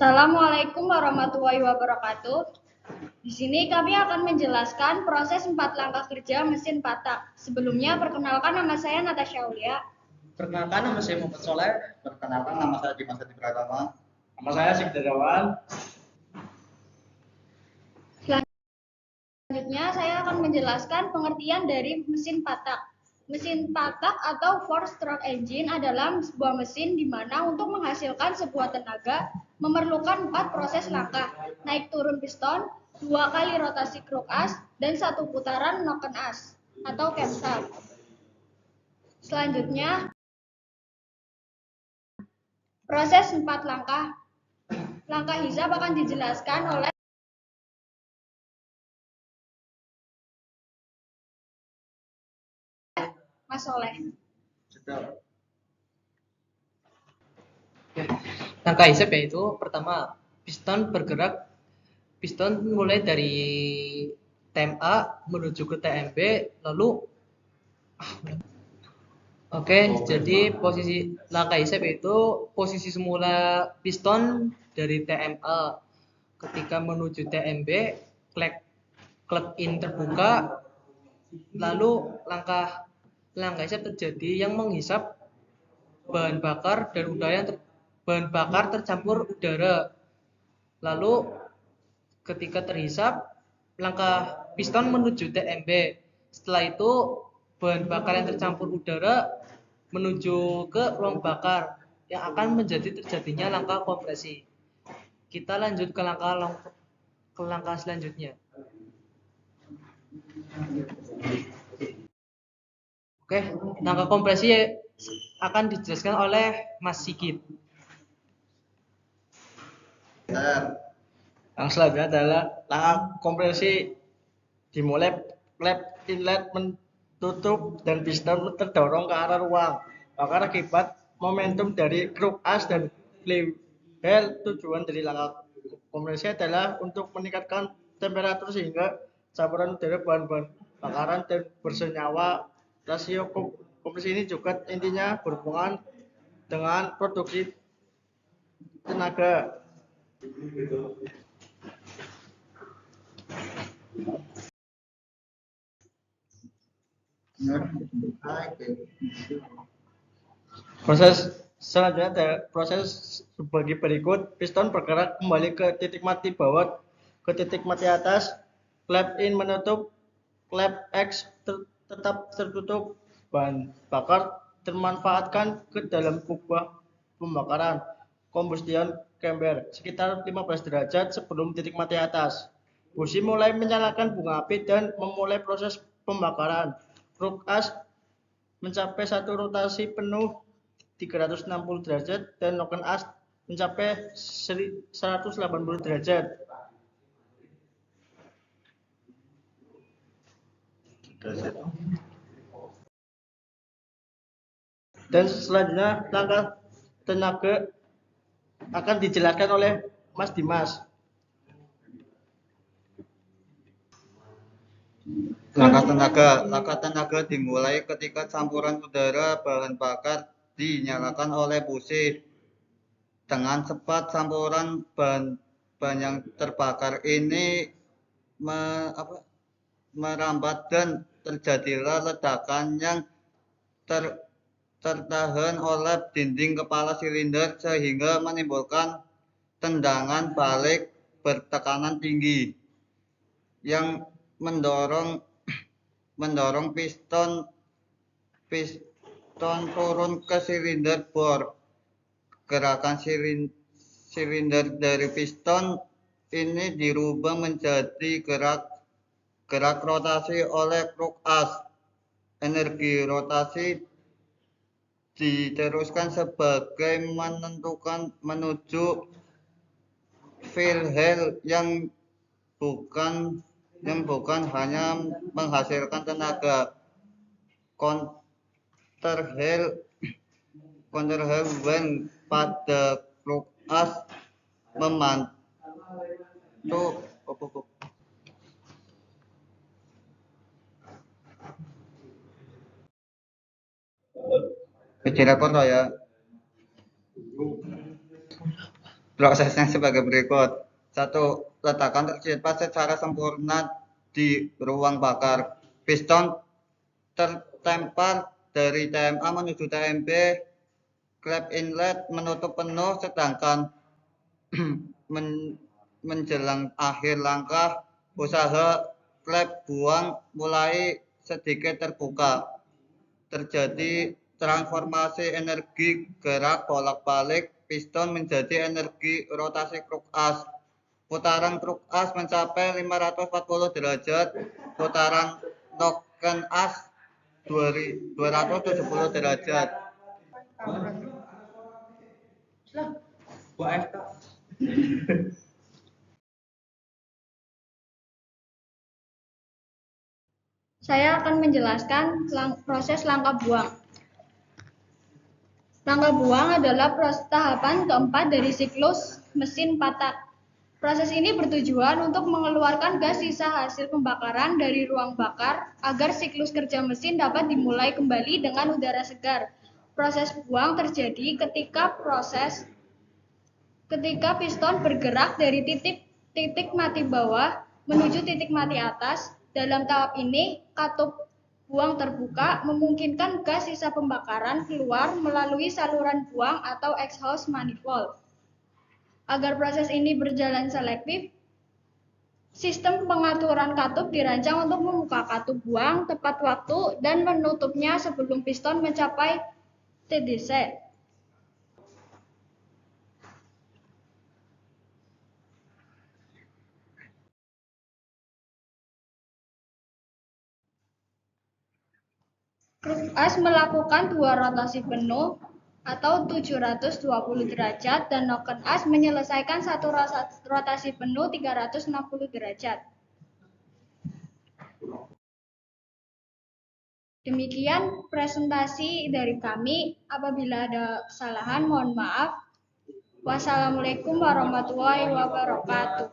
Assalamualaikum warahmatullahi wabarakatuh. Di sini kami akan menjelaskan proses 4 langkah kerja mesin patak. Sebelumnya, perkenalkan nama saya Natasha Aulia. Perkenalkan, nama saya Muhammad Soleh. Perkenalkan, nama saya Dimas Adi Pratama. Nama saya Sigdarawan. Selanjutnya, saya akan menjelaskan pengertian dari mesin patak. Mesin patak atau four-stroke engine adalah sebuah mesin di mana untuk menghasilkan sebuah tenaga memerlukan 4 proses langkah, naik turun piston, 2 kali rotasi kruk as, dan 1 putaran noken as atau camshaft. Selanjutnya, proses 4 langkah. Langkah hisab akan dijelaskan oleh Mas Soleh. Langkah hisab yaitu pertama, piston mulai dari TMA menuju ke TMB, lalu jadi posisi langkah hisab itu posisi semula piston dari TMA ketika menuju TMB, klep in terbuka, lalu langkah hisab terjadi yang menghisap bahan bakar dan udara yang bahan bakar tercampur udara. Lalu ketika terhisap, langkah piston menuju TMB. Setelah itu bahan bakar yang tercampur udara menuju ke ruang bakar yang akan menjadi terjadinya langkah kompresi. Kita lanjut ke langkah selanjutnya. Langkah kompresi akan dijelaskan oleh Mas Sigit. Yang selanjutnya adalah langkah kompresi dimulai klep inlet menutup dan piston terdorong ke arah ruang bakar akibat momentum dari kruk as dan flywheel. Tujuan dari langkah kompresi adalah untuk meningkatkan temperatur sehingga campuran udara bahan-bahan bakaran dan bersenyawa. Rasio kompresi ini juga intinya berhubungan dengan produksi tenaga. Proses selanjutnya ada proses sebagai berikut. Piston bergerak kembali ke titik mati bawah ke titik mati atas. Klep in menutup, klep X tetap tertutup. Bahan bakar termanfaatkan ke dalam kubah pembakaran combustion chamber sekitar 15 derajat sebelum titik mati atas. Busi mulai menyalakan bunga api dan memulai proses pembakaran. Kruk as mencapai satu rotasi penuh 360 derajat dan noken as mencapai 180 derajat. Dan selanjutnya langkah tenaga akan dijelaskan oleh Mas Dimas. Langkah tenaga dimulai ketika campuran udara bahan bakar dinyalakan oleh busi. Dengan cepat campuran bahan yang terbakar ini merambat dan terjadilah ledakan yang tertahan oleh dinding kepala silinder sehingga menimbulkan tendangan balik bertekanan tinggi yang mendorong piston turun ke silinder bor. Gerakan silinder dari piston ini dirubah menjadi gerak rotasi oleh kruk as. Energi rotasi diteruskan sebagai menentukan menuju flywheel yang bukan hanya menghasilkan tenaga. Counterweight pada kruk as membantu ya. Prosesnya sebagai berikut. 1. Letakkan tersipat secara sempurna di ruang bakar. Piston tertempar dari TMA menuju TMB. Klep inlet menutup penuh, sedangkan menjelang akhir langkah usaha, klep buang mulai sedikit terbuka. Terjadi transformasi energi gerak bolak-balik piston menjadi energi rotasi kruk as. Putaran kruk as mencapai 540 derajat, putaran noken as 270 derajat. Saya akan menjelaskan proses langkah buang. Langkah buang adalah tahapan keempat dari siklus mesin patak. Proses ini bertujuan untuk mengeluarkan gas sisa hasil pembakaran dari ruang bakar agar siklus kerja mesin dapat dimulai kembali dengan udara segar. Proses buang terjadi ketika piston bergerak dari titik mati bawah menuju titik mati atas. Dalam tahap ini, katup buang terbuka memungkinkan gas sisa pembakaran keluar melalui saluran buang atau exhaust manifold. Agar proses ini berjalan selektif, sistem pengaturan katup dirancang untuk membuka katup buang tepat waktu dan menutupnya sebelum piston mencapai TDC. Kruk as melakukan 2 rotasi penuh atau 720 derajat dan noken as menyelesaikan 1 rotasi penuh 360 derajat. Demikian presentasi dari kami. Apabila ada kesalahan, mohon maaf. Wassalamualaikum warahmatullahi wabarakatuh.